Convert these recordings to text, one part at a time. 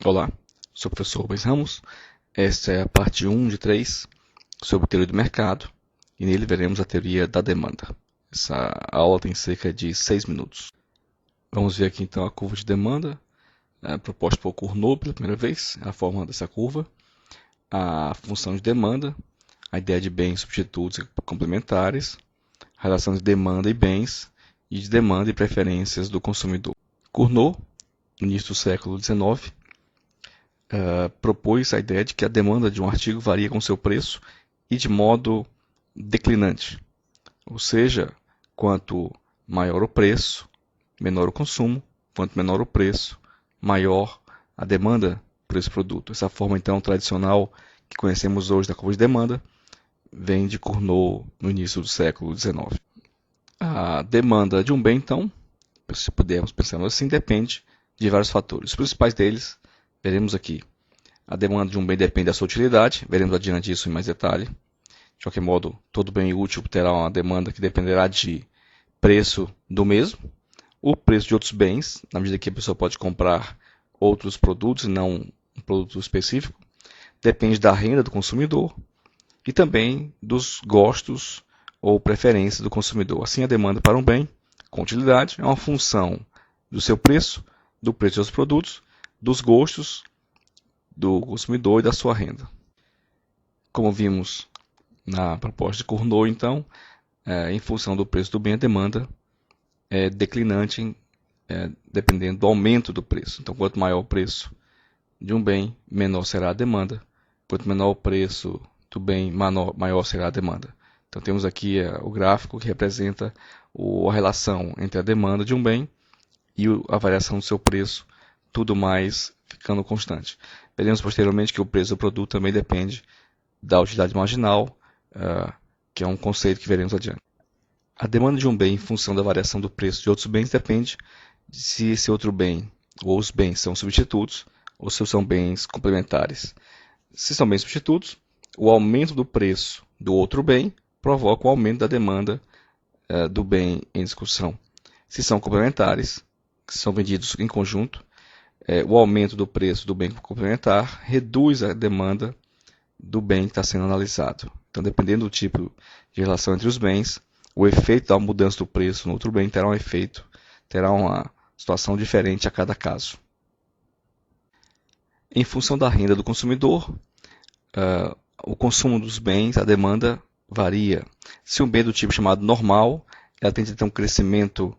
Olá, sou o professor Rubens Ramos. Esta é a parte 1 de 3 sobre teoria do mercado e nele veremos a teoria da demanda. Essa aula tem cerca de 6 minutos. Vamos ver aqui então a curva de demanda, proposta por Cournot pela primeira vez, a forma dessa curva, a função de demanda, a ideia de bens substitutos e complementares, a relação de demanda e bens e de demanda e preferências do consumidor. Cournot, no início do século XIX, propôs a ideia de que a demanda de um artigo varia com seu preço e de modo declinante. Ou seja, quanto maior o preço, menor o consumo, quanto menor o preço, maior a demanda por esse produto. Essa forma então tradicional que conhecemos hoje da curva de demanda vem de Cournot no início do século XIX. A demanda de um bem, então, se pudermos pensar assim, depende de vários fatores. Os principais deles veremos aqui. A demanda de um bem depende da sua utilidade, veremos adiante isso em mais detalhe. De qualquer modo, todo bem útil terá uma demanda que dependerá de preço do mesmo, o preço de outros bens, na medida que a pessoa pode comprar outros produtos e não um produto específico, depende da renda do consumidor e também dos gostos ou preferências do consumidor. Assim, a demanda para um bem com utilidade é uma função do seu preço, do preço dos produtos, dos gostos do consumidor e da sua renda. Como vimos na proposta de Cournot, então, em função do preço do bem, a demanda é declinante dependendo do aumento do preço. Então, quanto maior o preço de um bem, menor será a demanda. Quanto menor o preço do bem, maior será a demanda. Então, temos aqui o gráfico que representa a relação entre a demanda de um bem e a variação do seu preço, tudo mais ficando constante. Veremos posteriormente que o preço do produto também depende da utilidade marginal, que é um conceito que veremos adiante. A demanda de um bem em função da variação do preço de outros bens depende de se esse outro bem ou os bens são substitutos ou se são bens complementares. Se são bens substitutos, o aumento do preço do outro bem provoca o aumento da demanda do bem em discussão. Se são complementares, que são vendidos em conjunto, o aumento do preço do bem complementar reduz a demanda do bem que está sendo analisado. Então, dependendo do tipo de relação entre os bens, o efeito da mudança do preço no outro bem terá uma situação diferente a cada caso. Em função da renda do consumidor, o consumo dos bens, a demanda varia. Se um bem do tipo chamado normal, ela tende a ter um crescimento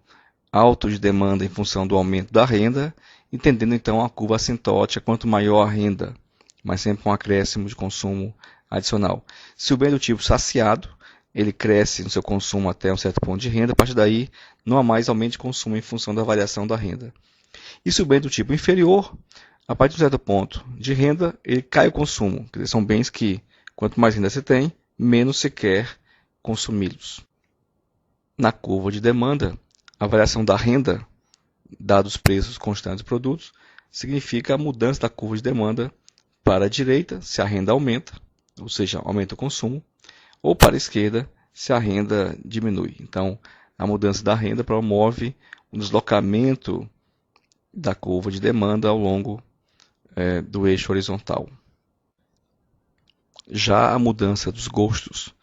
alto de demanda em função do aumento da renda, entendendo então a curva assintótica, quanto maior a renda, mas sempre um acréscimo de consumo adicional. Se o bem é do tipo saciado, ele cresce no seu consumo até um certo ponto de renda, a partir daí não há mais aumento de consumo em função da variação da renda. E se o bem é do tipo inferior, a partir de um certo ponto de renda, ele cai o consumo. Quer dizer, são bens que, quanto mais renda você tem, menos se quer consumi-los. Na curva de demanda, a variação da renda, dados os preços constantes dos produtos, significa a mudança da curva de demanda para a direita, se a renda aumenta, ou seja, aumenta o consumo, ou para a esquerda, se a renda diminui. Então, a mudança da renda promove o deslocamento da curva de demanda ao longo do eixo horizontal. Já a mudança dos gostos,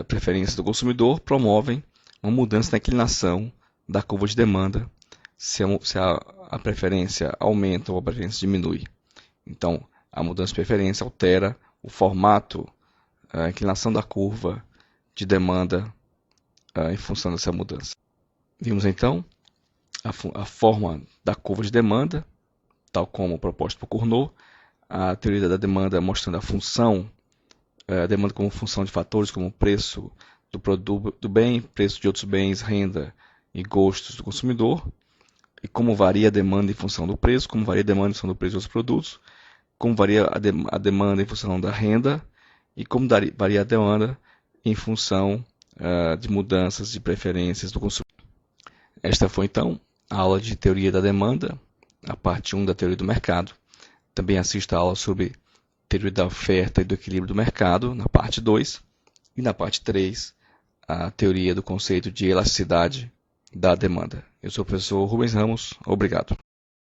preferências do consumidor, promovem uma mudança na inclinação da curva de demanda, se a preferência aumenta ou a preferência diminui. Então, a mudança de preferência altera o formato, a inclinação da curva de demanda em função dessa mudança. Vimos então a forma da curva de demanda, tal como proposta por Cournot, a teoria da demanda mostrando a função, a demanda como função de fatores como preço do produto do bem, preço de outros bens, renda e gostos do consumidor, e como varia a demanda em função do preço, como varia a demanda em função do preço dos produtos, como varia a demanda em função da renda e como varia a demanda em função de mudanças de preferências do consumidor. Esta foi então a aula de teoria da demanda, a parte 1 da teoria do mercado. Também assista a aula sobre teoria da oferta e do equilíbrio do mercado, na parte 2, e na parte 3, a teoria do conceito de elasticidade da demanda. Eu sou o professor Rubens Ramos, obrigado.